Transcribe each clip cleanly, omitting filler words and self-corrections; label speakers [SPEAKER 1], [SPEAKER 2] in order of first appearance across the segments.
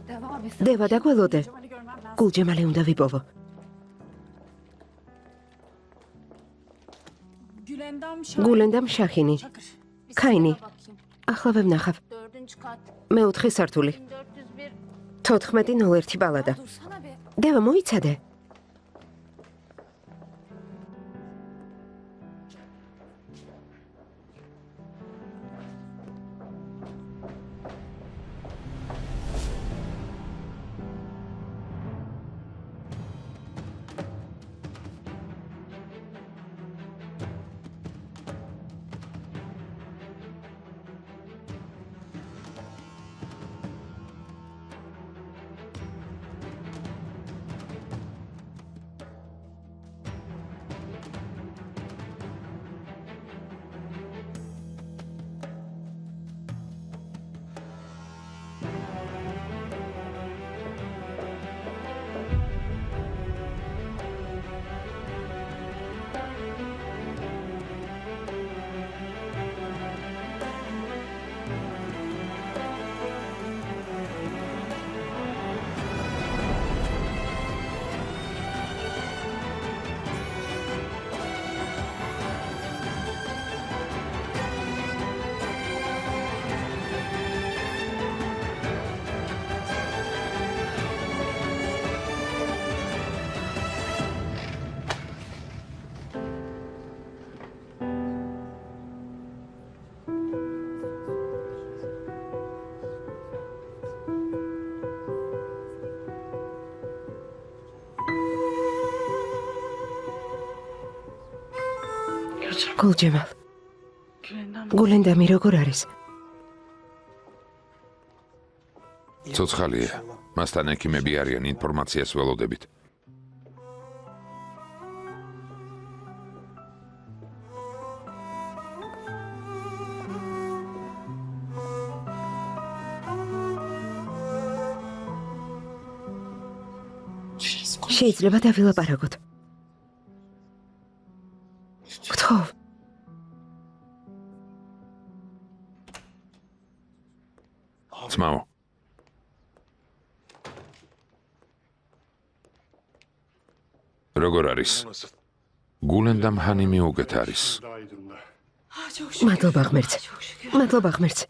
[SPEAKER 1] დევა დაგველოდე. გულჯემალი უნდა ვიპოვო. გულენდამ შახინი. ქაინი. ახლა ვევნახავ. მეოთხე სართული. 1401 ბალადა. დევა მოიცადე. გულჯემალ. გულენდამი როგორ არის?
[SPEAKER 2] ცოცხალია. მასთან ექიმები არიან, ინფორმაციას ველოდებით.
[SPEAKER 1] შეიძლება დავილაპარაკოთ. გთხოვ.
[SPEAKER 2] ძმაო. როგორ არის? გულენდამ ჰანიმი უკეთ არის.
[SPEAKER 1] მადლობა ღმერთს. მადლობა ღმერთს.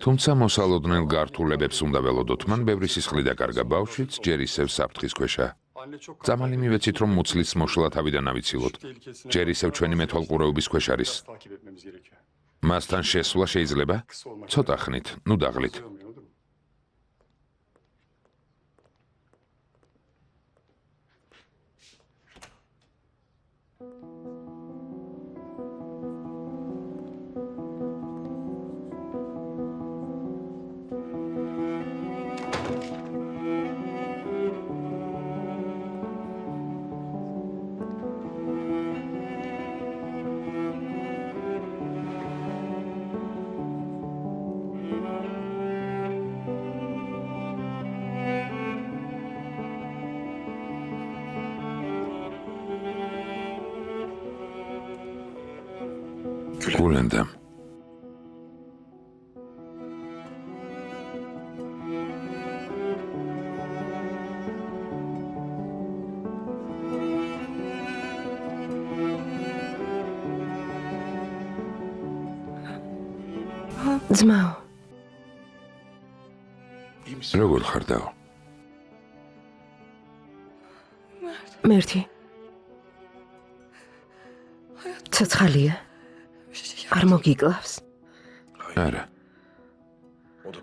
[SPEAKER 2] თუმცა მოსალოდნელ გართულებებს უნდა ველოდოთ, მან ბევრი სისხლი დაკარგა ბავშვიც, ჯერ ისევ საფრთხის ქვეშა. ძამალი მივეცით, რომ მუცლის მოშლა თავიდან ავიცილოთ. ჯერ ისევ ჩვენი მეთვალყურეობის ქვეშ არის. მასთან შესვლა შეიძლება? ცოტა ხნით, ნუ დაღლით. გულენდამ.
[SPEAKER 1] ძმაო.
[SPEAKER 2] როგორ ხარ დაო?
[SPEAKER 1] მერთი. ცოცხალია. არ მოგიკლავს?
[SPEAKER 2] არა.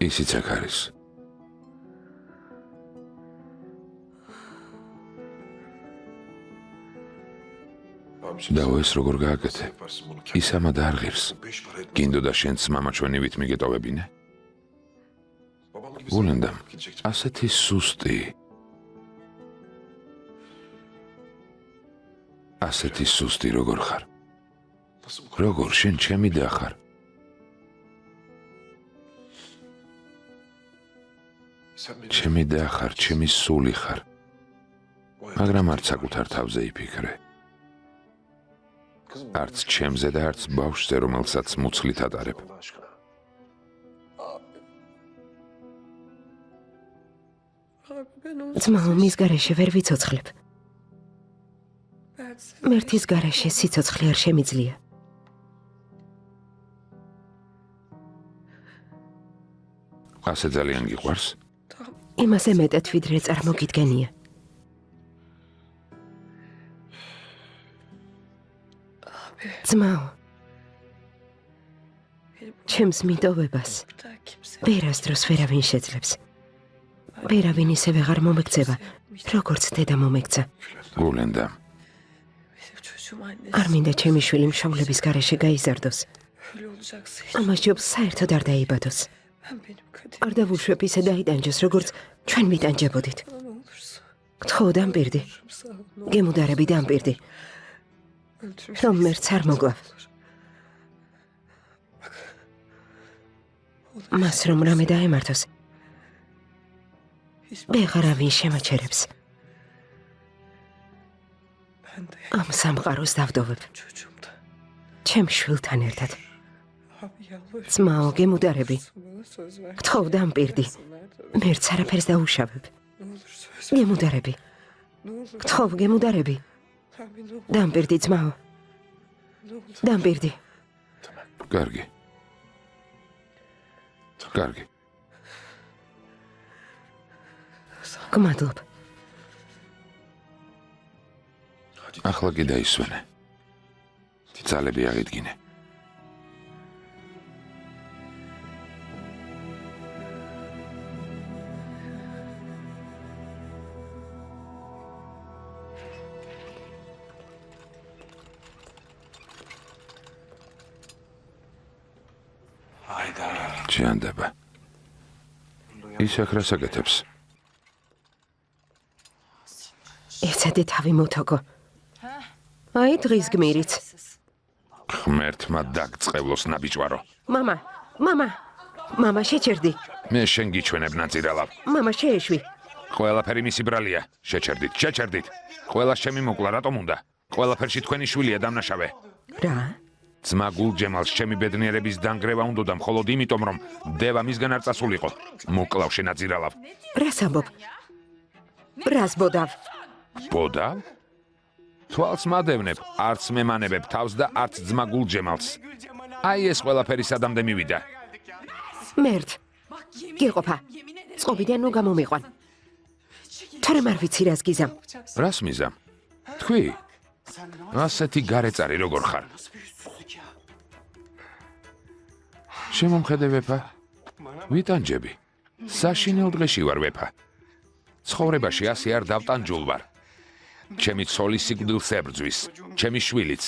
[SPEAKER 2] ისიც აქ არის. დაო, ეს როგორ გააკეთე? ის ამად არ ღირს. გინდოდა შენც მამაჩვენივით მიგეტოვებინე? გულენდამ, ასეთი სუსტი. ასეთი სუსტი როგორ ხარ? როგორ შენ ჩემი და ხარ? ჩემი და ხარ, ჩემი სული ხარ. მაგრამ არც საკუთარ თავზე იფიქრე. არც ჩემზე და არც ბავშვზე, რომელსაც მუცლით ატარებ.
[SPEAKER 1] ძმაო, მის გარეშე ვერ ვიცოცხლებ. მერთის გარეშე სიცოცხლე არ შემიძლია.
[SPEAKER 2] ასე ძალიან გიყვარს?
[SPEAKER 1] იმაზე მეტად ვიდრე წარმოგიდგენია. ძმაო, ჩემს მიტოვებას ვერასდროს ვერავინ შეძლებს. ვერავინ ისე ვეღარ მომექცევა, როგორც დედა მომექცა.
[SPEAKER 2] გულენდა,
[SPEAKER 1] არ მინდა ჩემი შვილი მშობლების გარეშე გაიზარდოს. ამას ჯობს საერთოდ არ დაიბადოს. არ დავუშვებ ისე დაიტანჯოს, როგორც ჩვენ ვიტანჯებოდით. გთხოვ, დამპირდი. გემუდარები, დამპირდი. რომ მერც არ მოგლავ. მას რომ რამე დაემართოს, ვეღარავინ შემაჩერებს. ამ სამყაროს დავდოვებ. ჩემ შვილთან ერთად. ძმაო, გემუდარები. გთხოვ, დამპირდი. მერც არაფერს დაუშავებ. გემუდარები. გთხოვ, გემუდარები. დამპირდი, ძმაო. დამპირდი.
[SPEAKER 2] კარგი. კარგი.
[SPEAKER 1] გმადლობ.
[SPEAKER 2] ახლა კი დაისვენე. ძალები აღიდგინე. ჭიანდება. ის აქ რას აკეთებს?
[SPEAKER 1] ეცადე თავი მოთოგო. აი დღის გმირიც.
[SPEAKER 2] ღმერთმა დაგწყევლოს ნაბიჯვარო.
[SPEAKER 1] მამა, შეჩერდი.
[SPEAKER 2] მე შენ გიჩვენებ ნაძირალავ.
[SPEAKER 1] მამა, შეეშვი.
[SPEAKER 2] ყველაფერი მისი ბრალია. შეჩერდით. ყველა შემი მოკლა, რატომ უნდა? ყველაფერში თქვენი შვილია დამნაშავე.
[SPEAKER 1] რა?
[SPEAKER 2] ძმა გულჯემალს ჩემი ბედნიერების დანგრევა უნდოდა მხოლოდ იმიტომ, რომ დევა მისგან არ წასულიყო. მოკლავ შენაძირალავ.
[SPEAKER 1] რას ამბობ? რას ბოდავ?
[SPEAKER 2] ბოდავ? თვალს მადევნებ, არც მემანებებ თავს და არც ძმა გულჯემალს. აი ეს ყველაფერი სადამდე მივიდა.
[SPEAKER 1] მერტ, გიყოფა. წყობიდან ნუ გამომიყვან. თორემ არ ვიცი რას გიზამ.
[SPEAKER 2] რას მიზამ? თქვი? ასეთი გარეწარი როგორ ხარ? შემომხედე ვეფა? ვიტანჯები. საშინელ დღეში ვარ ვეფა. ცხოვრებაში ასე არ დავტანჯულ ვარ. ჩემი ცოლი სიკვდილს ებრძვის, ჩემი შვილიც.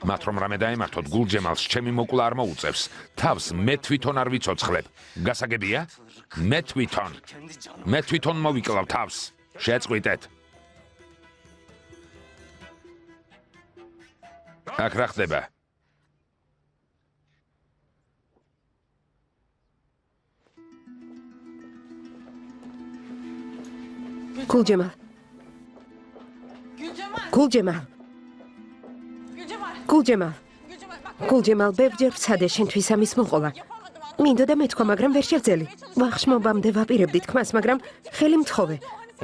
[SPEAKER 2] მათ რომ რამე დაემართოთ გულჯემალს, ჩემი მოკლა არ მოუწევს. თავს მე თვითონ არ ვიცოცხლებ. გასაგებია? მე თვითონ მოვიკლავ თავს. შეწყვიტეთ. აქ რა ხდება?
[SPEAKER 1] გულჯემალ, ბევრჯერ ვცადე შენთვის ამის მოყოლა. მინდოდა მეთქვა, მაგრამ ვერ შევძელი. ვახშმობამდე ვაპირებდი თქმას, მაგრამ ხელი მთხოვე.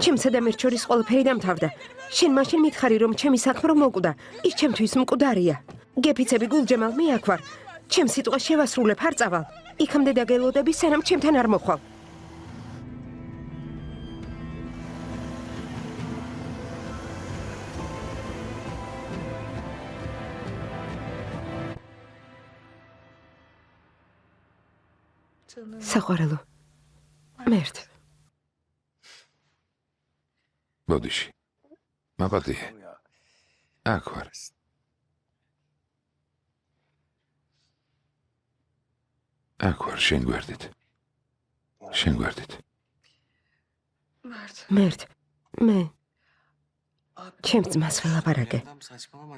[SPEAKER 1] ჩემსა და მერტ შორის ყველაფერი დამთავრდა. შენ მაშინ მითხარი, რომ ჩემი საქმე რომ მოკვდა. ის ჩემთვის მკვდარია. გეფიცები, გულჯემალ, მე აქ ვარ. ჩემ სიტყვას შევასრულებ, არ წავალ. იქამდე დაგელოდები, სანამ ჩემთან არ მოხვალ. საყვარელო, მერტ.
[SPEAKER 2] ბოდიში. მაპატიე. აქ ვარ. აქ ვარ, შენ გვერდით.
[SPEAKER 1] მერტ, მე. ჩემს ძმას ველაპარაკე.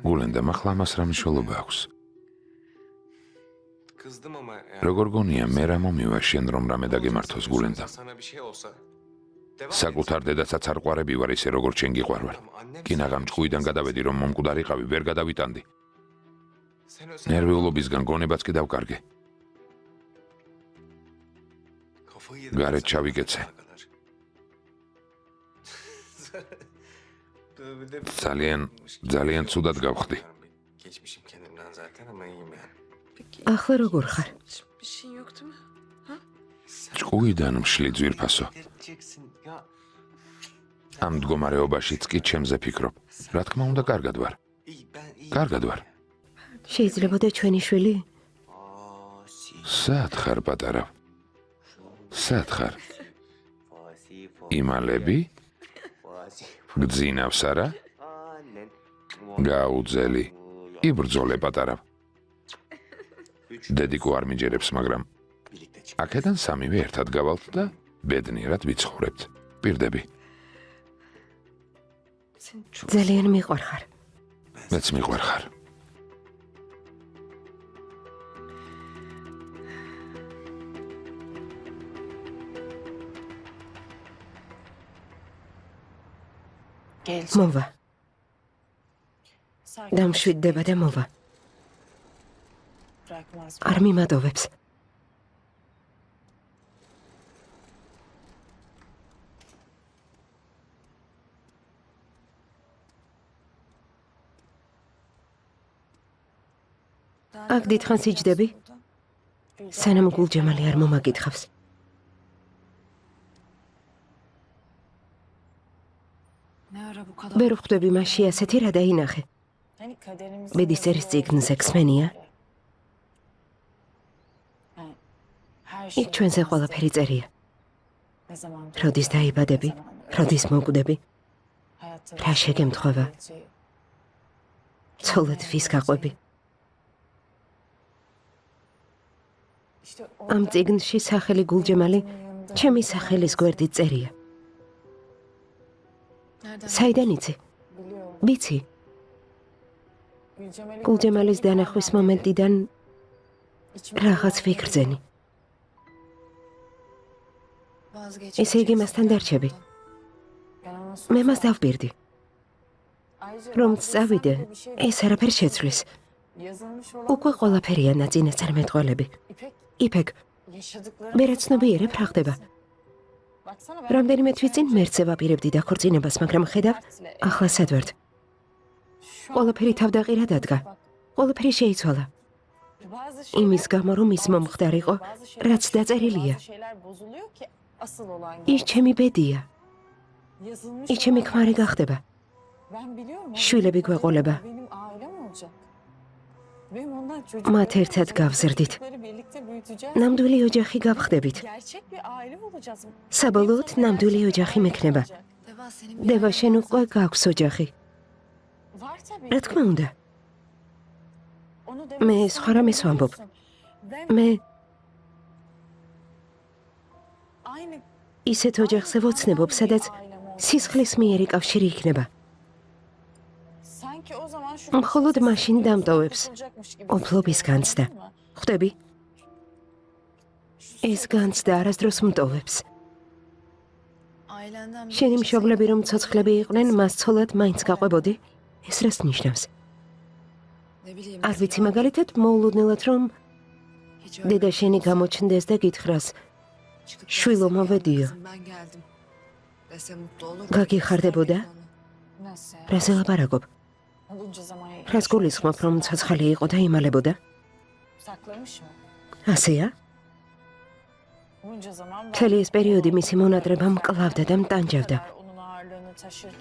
[SPEAKER 2] გულენდა, მახლა ამას რა მნიშვნელობა აქვს? როგორ გონია მე რა მომივა შენ რომ რამე დაგემართოს გულენდა? საკუთარ დედაცაც არ ყვარები ვარ ისე როგორ შენ გიყვარვარ. კინაღამ ჭკუიდან გადავედი რომ მომკვდარიყავი, ვერ გადავიტანდი. ნერვიულობისგან გონებაც კი დავკარგე. გარეთ ჩავიკეცე. ძალიან ცუდად გავხდი.
[SPEAKER 3] Geçmişim kendimden zaten ama iyiyim yani.
[SPEAKER 1] ახლა როგორ ხარ?
[SPEAKER 4] Bir şey yok değil mi? Ha?
[SPEAKER 2] ჭკუიდან მშლი ძვირფასო.
[SPEAKER 3] Edeceksin ya.
[SPEAKER 2] ამ მდგომარეობაშიც კი ჩემზე ფიქრობ. რა თქმა უნდა, კარგად ვარ.
[SPEAKER 3] İyi ben iyiyim.
[SPEAKER 2] კარგად ვარ.
[SPEAKER 1] შეიძლებოდა ჩვენი შვილი?
[SPEAKER 2] სად ხარ პატარავ? სად ხარ? იმალები? გძინავს არა? გაუძელი. იბრძოლე პატარავ. დედიკო არ მიჯერებს, მაგრამ აქედან სამივე ერთად გავალთ და ბედნიერად ვიცხოვრებთ. პირდები.
[SPEAKER 4] Seni çok
[SPEAKER 1] ძალიან მიყვარხარ.
[SPEAKER 2] მეც მიყვარხარ.
[SPEAKER 4] geleceğim.
[SPEAKER 1] მოვა.
[SPEAKER 4] Sakin
[SPEAKER 1] დამშვიდდება და მოვა.
[SPEAKER 4] bırakmaz.
[SPEAKER 1] არ მიმატოვებს. აქ დიდხანს იჯდები? სანამ გულჯემალი არ მომაკითხავს.
[SPEAKER 4] Ne ara bu kadar?
[SPEAKER 1] ვერ ვხვდები მასში ასეთი რა დაინახე.
[SPEAKER 4] Hani kaderimiz.
[SPEAKER 1] ბედისწერის წიგნზე ქსმენია? იქ ჩვენზე ყველაფერი წერია. როდის დაიბადები, როდის მოკვდები, რა შეგემთხვევა, ცოლად ვის გაყვები. ამ წიგნში სახელი გულჯემალი ჩემი სახელის გვერდით წერია. საიდან იცი? ვიცი, გულჯემალის დანახვის მომენტიდან რაღაც ვიგრძენი. ესე იგი მასთან დარჩები. მე მას დავპირდი. რომ წავიდე, ეს არაფერ შეცვლის. უკვე ყველაფერია ნაწინასწარმეტყველები. იფეკ, ვერაცნობიერებ რა ხდება. რამდენიმე თვის წინ მერცე ვაპირებდი დაქორწინებას, მაგრამ ხედავ, ახლა სად ვართ. ყველაფერი თავდაყირა დადგა. ყველაფერი შეიცვალა. იმის გამო, რომ ის მომხდარიყო, რაც დაწერილია. ის ჩემი ბედია. ის ჩემი ქმარი გახდება. შვილები გვეყოლება. მათ ერთად გავზრდით. ნამდვილი ოჯახი გავხდებით. საბოლოოდ ნამდვილი ოჯახი მექნება. დევა, შენ უკვე გაქვს ოჯახი. რა თქმა უნდა. მე სხვა რამეს ვამბობ. მე ისეთ ოჯახზე ვოცნებობ, სადაც სისხლის მიერი კავშირი იქნება. მხოლოდ მაშინ დამტოვებს ოფლობის განცდა. ხვდები? ეს განცდა არასდროს მტოვებს. შენი მშობლები რომ ცოცხლები იყვნენ, მას ცოლად მაინც გაყვებოდი? ეს რას ნიშნავს? არ ვიცი, მაგალითად მოულოდნელად რომ დედა შენი გამოჩნდეს და გითხრას, შვილო მოვედიო. გაგიხარდებოდა? რაზე ლაპარაკობ? რას გულისხმობ, რომ ცოცხალი იყო და იმალებოდა? ასეა? მთელი ეს პერიოდი მისი მონატრება მკლავდა და მტანჯავდა.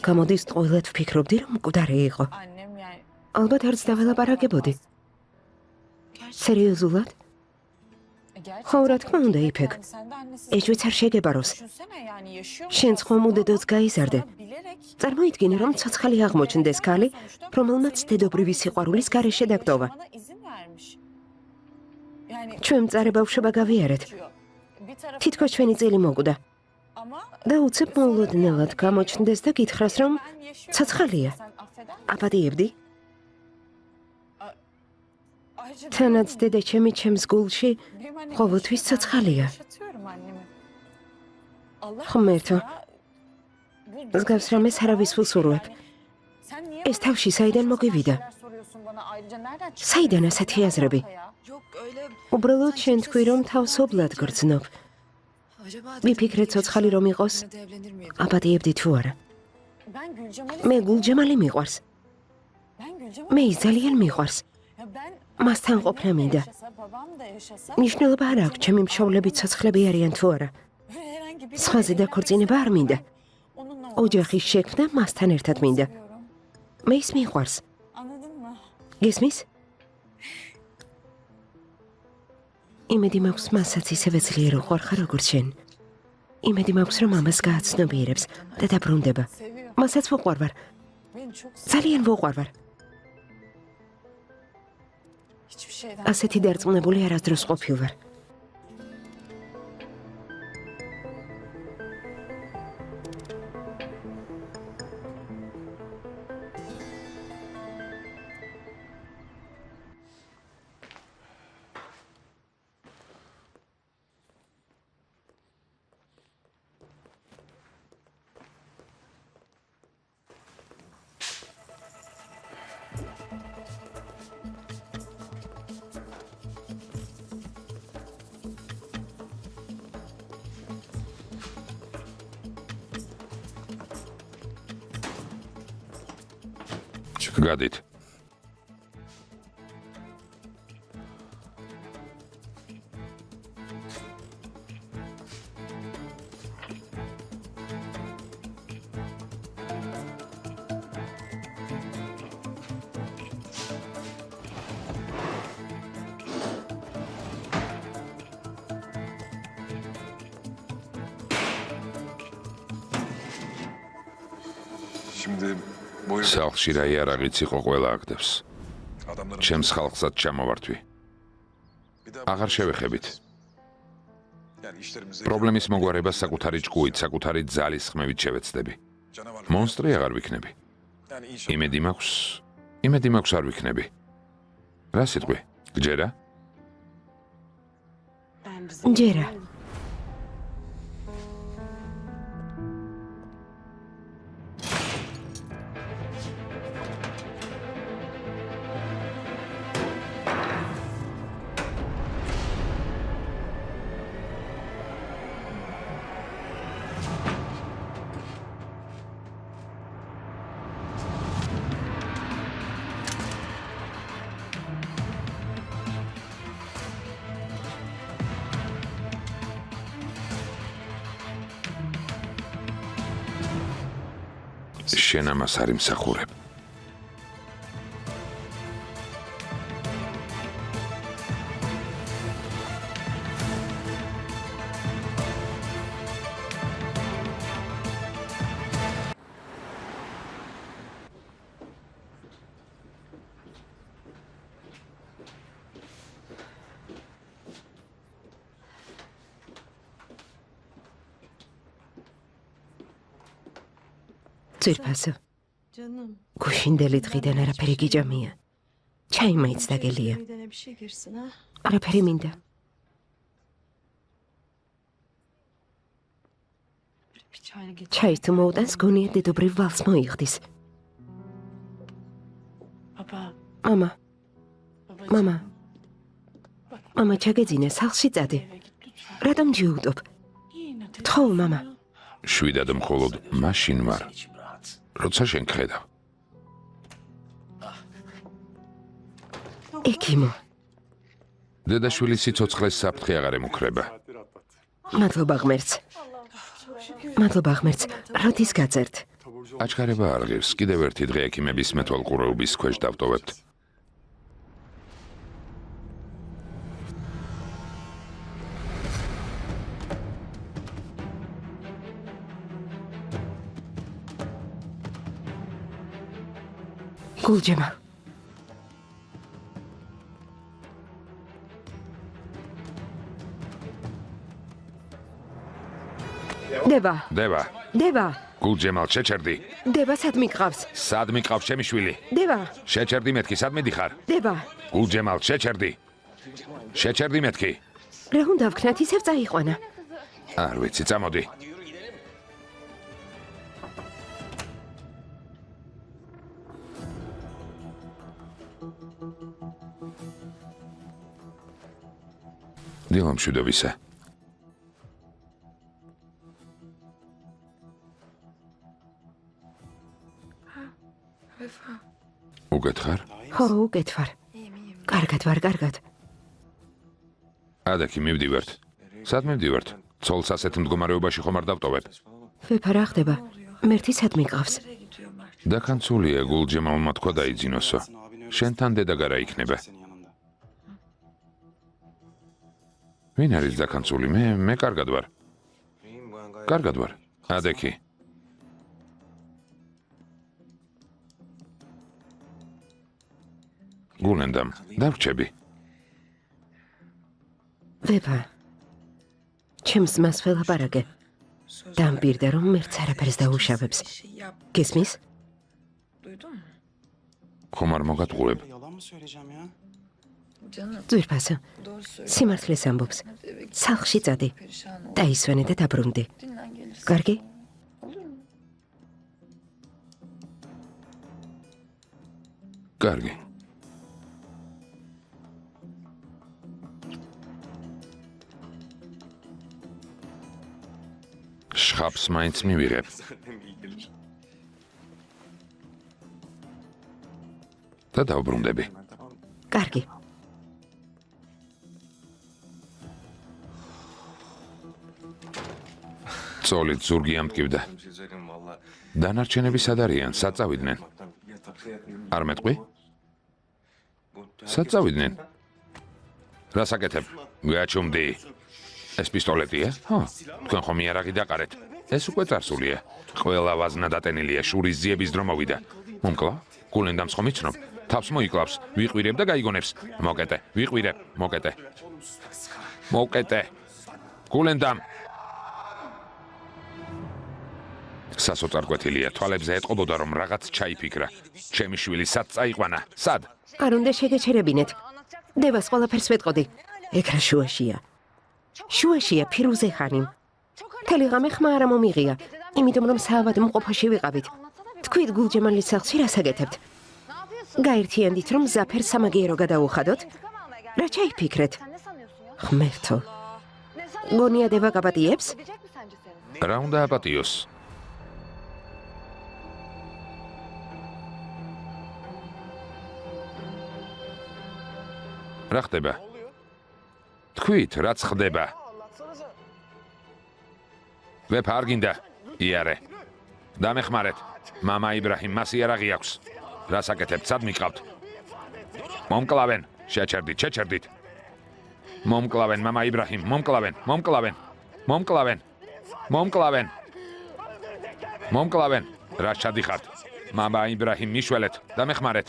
[SPEAKER 1] გამოდის ტყუილად ვფიქრობდი, რომ მკვდარი იყო. ალბათ არც დაველაპარაკებოდი. სერიოზულად? ხო, რა თქმა უნდა, იფეკ. ეჭვიც არ შეგებაროს. შენ სხვა მუდედოც გაიზარდე. წარმოიდგინე, რომ ცოცხალი აღმოჩნდეს ქალი, რომელმაც დედობრივი სიყვარულის გარეშე დაგტოვა. ჩვენ მწარე ბავშვობა გავიარეთ. თითქოს ჩვენი წილი მოკვდა. და უცებ მოულოდნელად გამოჩნდეს და გითხრას, რომ ცოცხალია. აპატიებდი? თანაც დედა ჩემი ჩემს გულში ყოველთვის ცოცხალია. ხმერთო, მსგავს რამეს არავის ვუსურვებ. ეს თავში საიდან მოგივიდა? საიდან ასეთი აზრები? უბრალოდ შენ თქვი, რომ თავსობლად გრძნობ. ვიფიქრე ცოცხალი რომ იყოს? აპატიებდი თუ არა?
[SPEAKER 4] Ben Gülcemal'i
[SPEAKER 1] მე გულჯემალი მიყვარს.
[SPEAKER 4] Ben Gülcemal'i
[SPEAKER 1] მე ის ძალიან მიყვარს.
[SPEAKER 4] Ya ben
[SPEAKER 1] მასთან ყოფნა
[SPEAKER 4] annem de
[SPEAKER 1] მინდა.
[SPEAKER 4] yaşasa, babam da yaşasa
[SPEAKER 1] მნიშვნელობა არ აქვს, ჩემი მშობლები ცოცხლები არიან თუ არა.
[SPEAKER 4] böyle herhangi bir
[SPEAKER 1] სხვაზე დაქორწინება არ მინდა.
[SPEAKER 4] onunla
[SPEAKER 1] ოჯახის შექმნა მასთან ერთად მინდა.
[SPEAKER 4] seviyorum.
[SPEAKER 1] მე ის მიყვარს.
[SPEAKER 4] Anladın mı?
[SPEAKER 1] გესმის? იმედი მაქვს მასაც ისევე ძლიერ უყვარხარ როგორც შენ. იმედი მაქვს რომ ამას გააცნობიერებს და დაბრუნდება.
[SPEAKER 4] Seviyor.
[SPEAKER 1] მასაც ვუყვარვარ.
[SPEAKER 4] Beni çok seviyor.
[SPEAKER 1] ძალიან ვუყვარვარ.
[SPEAKER 4] Hiçbir şeyden.
[SPEAKER 1] ასეთი დარწმუნებული არასდროს ყოფილვარ.
[SPEAKER 2] გადით.
[SPEAKER 5] Şimdi bu
[SPEAKER 2] სახლში რა იარაღიც იყო ყველა აგდებს.
[SPEAKER 5] adamların
[SPEAKER 2] ჩემს ხალხსაც ჩამოვართვი.
[SPEAKER 5] bir daha
[SPEAKER 2] აღარ შევეხებით.
[SPEAKER 5] yani işlerimizi
[SPEAKER 2] პრობლემის მოგვარებას საკუთარი ჭკუით, საკუთარი ძალის ხმებით შევეცდები.
[SPEAKER 5] canavar
[SPEAKER 2] მონსტრი აღარ ვიქნები.
[SPEAKER 5] yani inşallah
[SPEAKER 2] იმედი მაქვს არ ვიქნები. რა სიტყვი? გჯერა?
[SPEAKER 1] ჯერა.
[SPEAKER 2] შენ ამას არ იმსახურებ.
[SPEAKER 1] ძირფასო.
[SPEAKER 6] Canım.
[SPEAKER 1] გუშინდელი დღიდან არაფერი გიჯამია. ჩაი მაინც დაგელია.
[SPEAKER 6] Midene bir şey girsin ha.
[SPEAKER 1] არაფერი მინდა.
[SPEAKER 6] Bir çayla getir.
[SPEAKER 1] ჩაის თუ მოუტანს გონია დედობრივ ვალს მოიხდის.
[SPEAKER 6] Baba.
[SPEAKER 1] მამა,
[SPEAKER 6] Babacığım.
[SPEAKER 1] მამა. მამა ჩაგეძინა სახლში წადი.
[SPEAKER 6] Eve git lütfen.
[SPEAKER 1] რატომ ჯიუტობ?
[SPEAKER 6] Yine de.
[SPEAKER 1] თხოვ მამა.
[SPEAKER 2] შვიდად მხოლოდ მაშინ ვარ, როცა შენ გხედავ.
[SPEAKER 1] ეკიმო,
[SPEAKER 2] დედაშვილი სიცოცხლეს საფრთხე აღარ ემუქრება.
[SPEAKER 1] მადლობა ღმერთს. მადლობა ღმერთს. როდის გაწერთ?
[SPEAKER 2] აჩქარება არ ღირს, კიდევ ერთი დღე ექიმების მეთვალყურეობის ქვეშ დავტოვებთ.
[SPEAKER 1] გულჯემა. დება,
[SPEAKER 2] დევა,
[SPEAKER 1] დება,
[SPEAKER 2] გულჯემალ შეჩერდი.
[SPEAKER 1] დება სად მიყავს?
[SPEAKER 2] სად მიყავს ჩემი შვილი?
[SPEAKER 1] დება,
[SPEAKER 2] შეჩერდი მეთქი, სად მიდიხარ?
[SPEAKER 1] დება.
[SPEAKER 2] გულჯემალ შეჩერდი. შეჩერდი მეთქი.
[SPEAKER 1] რა უნდა ვქნათ, ისევ წაიყვანა.
[SPEAKER 2] არ ვიცი, წამოდი. დილა მშვიდობისა. უკეთ ხარ?
[SPEAKER 1] ხო, უკეთ ვარ. კარგად ვარ, კარგად.
[SPEAKER 2] ადაკი მივდივართ. სად მივდივართ? ცოლს ასეთ მდგომარეობაში ხომ არ დავტოვებ?
[SPEAKER 1] ვეფა რა ხდება? მერთი სად მიყავს?
[SPEAKER 2] დაქანცულია გულჯემალმა თქვა დაიძინოსო. შენთან დედაგარა იქნება. ვინ არის დაქანცული? მე კარგად ვარ. კარგად ვარ. ადაკი. გულენდამ, დავრჩები.
[SPEAKER 1] ვეფა. ჩემს მას ველაპარაკე. დამბირდა რომ მერც არაფერს დაუშავებს. გესმის?
[SPEAKER 2] ხომ არ მოგატყუებ?
[SPEAKER 7] Yalan mı söyleyeceğim ya?
[SPEAKER 1] ძვირფასო. სიმართლეს ამბობს. სახლში წადი. დაისვენე და დაბრუნდი. კარგი?
[SPEAKER 2] კარგი. შხაპს მაინც მივიღებ. და დავბრუნდები.
[SPEAKER 1] კარგი.
[SPEAKER 2] წოლით ზურგი ამტკივდა. დანარჩენები სად არიან? სად წავიდნენ? არ მეტყვი? სად წავიდნენ? რას აკეთებ? გაჩუმდი. ეს პისტოლეტია? ხო. თქვენ ხომ იარაღი დაყარეთ? ეს უკვე წარსულია. ყველა ვაზნა დატენილია, შურის ძიების დრო მოვიდა. მომკლა? გულენდამს ხომ იცნობ? თავს მოიკლავს, ვიყვირებ და გაიგონებს. მოკეტე, ვიყვირებ, მოკეტე. მოკეტე. გულენდამ. სასოწარკვეთილია, თვალებზე ეტყობოდა რომ რაღაც ჩაიფიქრა. ჩემი შვილი სად წაიყვანა? სად?
[SPEAKER 1] არ უნდა შეგეჩერებინეთ. დევას ყველაფერს ვეტყოდი. ეგ რა შუაშია. შუაშია ფირუზე ხანი. მთელი ღამე ხმა არ მომიღია, იმიტომ რომ საავადმყოფოში ვიყავით. თქვით გულჯემალის სახლში რას აკეთებთ? გაერთიანდით რომ ზაფერ სამაგიერო გადაუხადოთ? რა ჩაიფიქრეთ? ღმერთო. გონია დევა გაპატიებს?
[SPEAKER 2] რა უნდა აპატიოს? რა ხდება? თქვით, რაც ხდება. ვეფა არ გინდა? იარე. დამეხმარეთ. მამა იბრაჰიმ, მას იარაღი აქვს. რას აკეთებთ? სად მიყავთ? მომკლავენ. შეჩერდით. მომკლავენ, მამა იბრაჰიმ, მომკლავენ. მომკლავენ. რა ჩადიხართ? მამა იბრაჰიმ, მიშველეთ. დამეხმარეთ.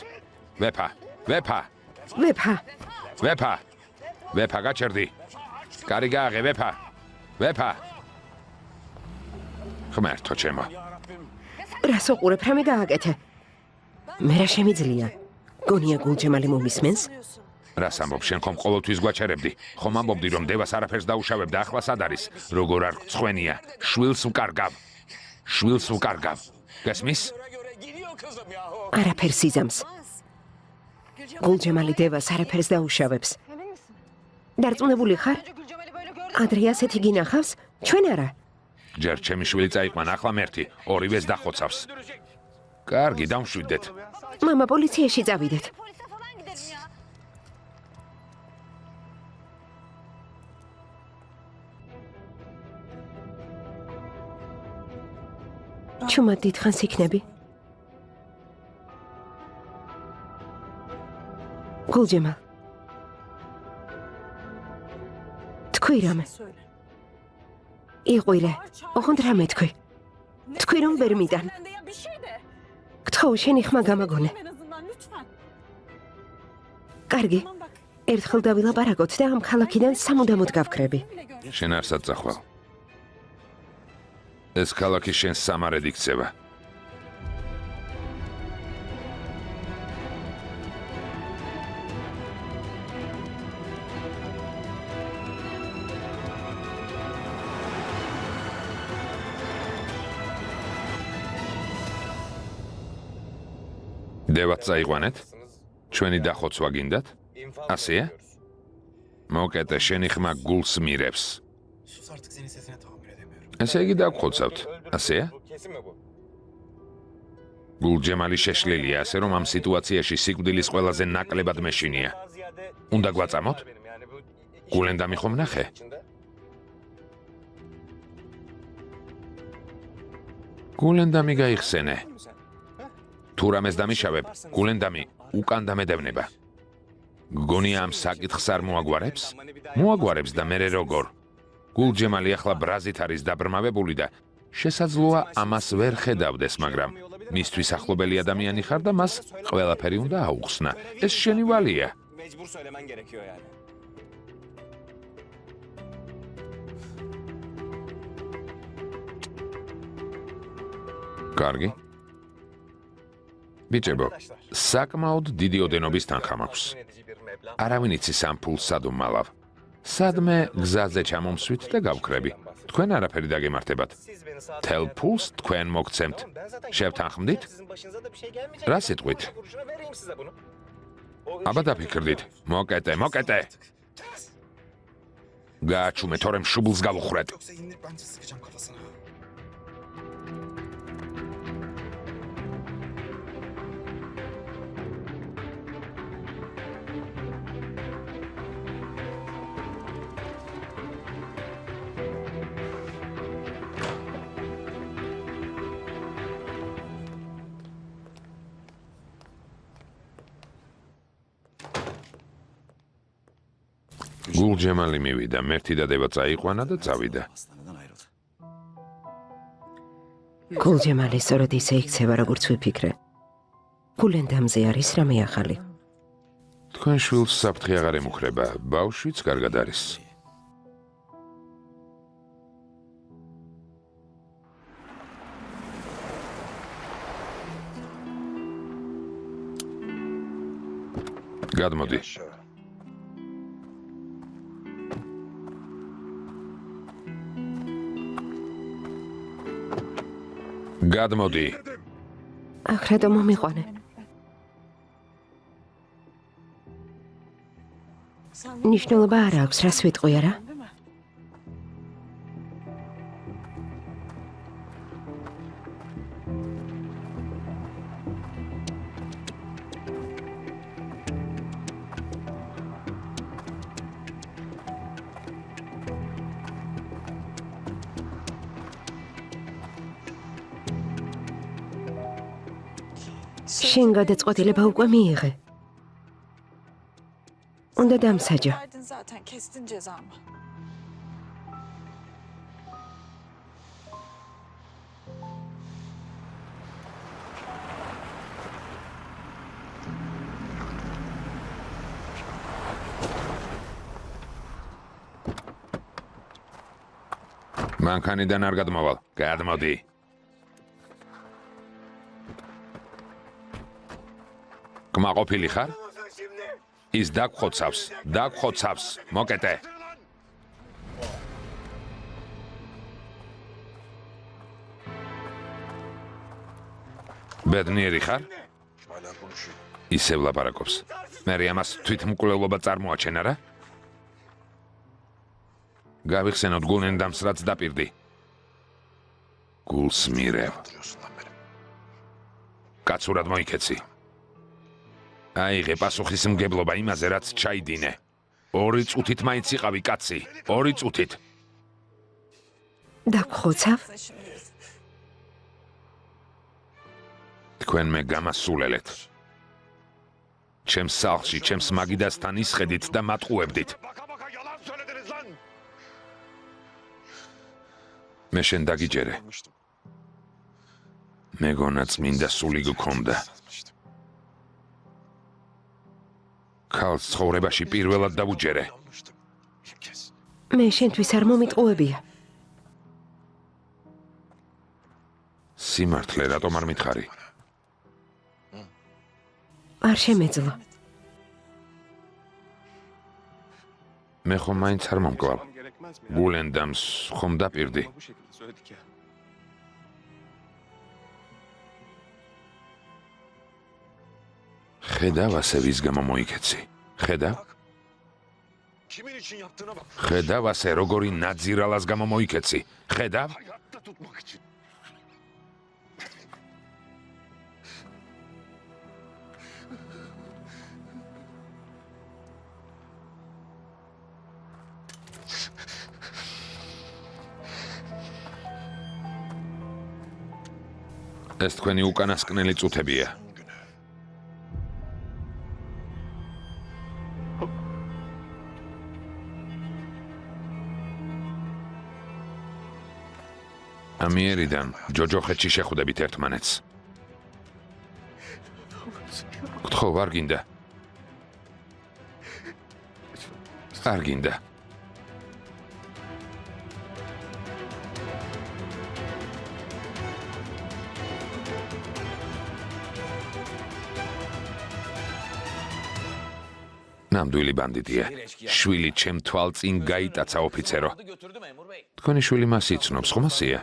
[SPEAKER 2] ვეფა, გაჩერდი. კარი გააღე, ვეფა. ღმერთო ჩემო.
[SPEAKER 1] რას უყურებ, რამე გააკეთე? მე რა შემიძლია? გონია გულჯემალი მომისმენს?
[SPEAKER 2] რას ამბობ, შენ ხომ ყოველთვის გვაჩერებდი? ხომ ამბობდი რომ დევას არაფერს დაუშავებ და ახლა სად არის? როგორ არ გწხვენია? შვილს ვკარგავ. გესმის?
[SPEAKER 1] არაფერს იზამს. გულჯემალი დევას არაფერს დაუშავებს. დარწმუნებული ხარ? ადრე ასეთი გინახავს? ჩვენ არა.
[SPEAKER 2] ჯერ ჩემი შვილი წაიყვანა, ახლა მერთი, ორივეს დახოცავს. კარგი, დამშვიდეთ.
[SPEAKER 1] მამა პოლიციაში წავიდეთ. ჩუმად დიდხანს იქნები. გულჯემალ. თქვი რამე. იყვირე, ოღონდ რამე თქვი. თქვი რომ ვერ მიდან. გთხოვ, შენი ხმა გამაგონე. კარგი. ერთხელ დავილაპარაკოთ და ამ ქალაქიდან სამუდამოდ გავქრები.
[SPEAKER 2] შენ არ საწახვალ. ეს ქალაქი შენ სამარედ იქცევა. დევაც წაიყვანეთ? ჩვენი დახოცვა გინდათ? ასეა? მოკეტე, შენი ხმა გულს მირებს.
[SPEAKER 7] Sus artık senin sesine tahammül edemiyorum.
[SPEAKER 2] ესე იგი დაგხოცავთ. ასეა? გულჯემალი შეშლილია, ასე რომ ამ სიტუაციაში სიკვდილის ყველაზე ნაკლებად მეშინია. უნდა გვაწამოთ? გულენდამი ხომ ნახე? გულენდამი გაიხსენე. თუ რამეს დამიშავებ, გულენდამი უკან დამედევნება. გგონია ამ საკითხს არ მოაგვარებს? მოაგვარებს და მერე როგორ? გულჯემალი ახლა ბრაზით არის დაბრმავებული და შესაძლოა ამას ვერ ხედავდეს, მაგრამ მისთვის ახლობელი ადამიანი ხარ და მას ყველაფერი უნდა აუხსნა. ეს შენი ვალია.
[SPEAKER 7] Mecbur söylemen gerekiyor yani.
[SPEAKER 2] კარგი. ბიჭებო, საკმაოდ დიდი ოდენობის თანხა მაქვს. არავინ იცის ამ ფულს სად უმალავ. სადმე გზაზე ჩამომსვით და გავქრები. თქვენ არაფერი დაგემართებათ. თელ ფულს თქვენ მოგცემთ. შევთანხმდით? რა სიტყვით? აბა დაფიქრდით. მოკეტე. გააჩუმე, თორემ შუბლს გავუხრეთ.
[SPEAKER 7] Yoksa indirip ben sıkacağım kafasına.
[SPEAKER 2] გულჯემალი მივიდა, მერთი დადება წაიყვანა და წავიდა.
[SPEAKER 7] Hastaneden ayrıldı.
[SPEAKER 1] გულჯემალი სწორედ ისე იქცევა, როგორც ვიფიქრე. გულენდამზე არის რამე ახალი.
[SPEAKER 2] თქვენ შვილს საფრთხე აღარ ემუქრება, ბავშვიც კარგად არის. გადმოდი. გადმოდი.
[SPEAKER 1] ახრადო მომიყვანე. ნიშნულობა არ აქვს, რას ვიტყვი არა?
[SPEAKER 4] Değil mi?
[SPEAKER 1] შენ გადაწყვეტილება უკვე მიიღე. უნდა დამსაჯო.
[SPEAKER 4] Verdin zaten kestin cezamı.
[SPEAKER 2] მანქანიდან არ გადმოვალ. გადმოდი. კმაყოფილი ხარ? ის დაგხოცავს. მოკეტე. ბედნიერი ხარ?
[SPEAKER 5] Hala konuşuyor.
[SPEAKER 2] ისევ ლაპარაკობს. მე ამას თვითმკვლელობა წარმოაჩენ არა? გავიხსენოთ გულენდამს რაც დაპირდი. გულს მირევ.
[SPEAKER 5] Hatırlıyorsun lan beni.
[SPEAKER 2] კაცურად მოიქეცი. აიღე პასუხისმგებლობა იმაზე, რაც ჩაიდინე. 2 წუთით მაინც იყავი კაცი. 2 წუთით.
[SPEAKER 1] დაგხოცავ?
[SPEAKER 4] Şimdi
[SPEAKER 2] თქვენ მე გამასულელეთ. ჩემს სახლში, ჩემს მაგიდასთან ისხედით და მატყუებდით.
[SPEAKER 5] Baka yalan söylediniz lan.
[SPEAKER 2] მე შენ დაგიჯერე.
[SPEAKER 5] Yanmıştım.
[SPEAKER 2] მეგონა წმინდა სული გქონდა.
[SPEAKER 5] Yazmıştım.
[SPEAKER 2] ქალს ცხოვრებაში პირველად დავუჯერე.
[SPEAKER 5] Yanmıştım. İlk kez.
[SPEAKER 1] მე შენთვის არ მომიტყუებია.
[SPEAKER 2] სიმართლე რატომ არ მითხარი?
[SPEAKER 1] არ შემეძლო.
[SPEAKER 2] მე ხომ მაინც არ მომკლავ.
[SPEAKER 5] Tamam, gerekmez mi ya?
[SPEAKER 2] გულენდამს ხომ დაპირდი?
[SPEAKER 5] Ama bu şekilde söyledik ya.
[SPEAKER 2] ხედავ ასე ვის გამო მოიქეცი. ხედავ?
[SPEAKER 5] Kimin için yaptığına bak.
[SPEAKER 2] ხედავ ასე როგორი ნაძირალას გამო მოიქეცი. ხედავ?
[SPEAKER 5] Hayatta tutmak için.
[SPEAKER 2] ეს თქვენი უკანასკნელი წუთებია. ამიერიდან ჯოჯოხეთში შეხვდებით ერთმანეთს. გთხოვ, არ გინდა. არ გინდა. ნამდვილი ბანდიტია. შვილი ჩემ თვალწინ გაიტაცა ოფიცერო. თქვენი შვილი მას იცნობს, ხომ ასეა?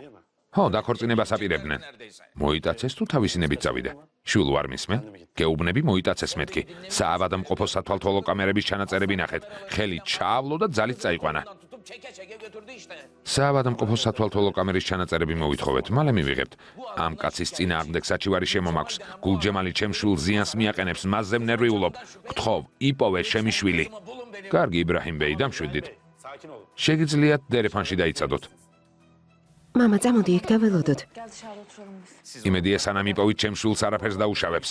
[SPEAKER 2] ხო, დაქორწინებას აპირებდნენ. მოიტაცეს თუ თავისინებით წავიდა? შვილ ვარ მისმენ? გეუბნები მოიტაცეს მეთქი. საავადმყოფო სათვალთვალო კამერების ჩანაწერები ნახეთ. ხელი ჩაავლო და ძალით წაიყვანა. საავადმყოფო სათვალთვალო კამერის ჩანაწერები მოვითხოვეთ, მალე მივიღებთ. ამ კაცის წინააღმდეგ საჩივარი შემომაქვს. გულჯემალი ჩემ შვილ ზიანს მიაყენებს, მასზე ნერვიულობ. გთხოვ, იპოვე ჩემი შვილი. კარგი, იბრაჰიმ ბეი, დამშვიდით. შეგიძლიათ დერეფანში დაიცადოთ.
[SPEAKER 1] მამა, წამოდი იქ დაველოდოთ.
[SPEAKER 4] Gel dışarıda oturalım biz.
[SPEAKER 2] იმედია სანამ იპოვით ჩემ შვილს არაფერს დაუშავებს.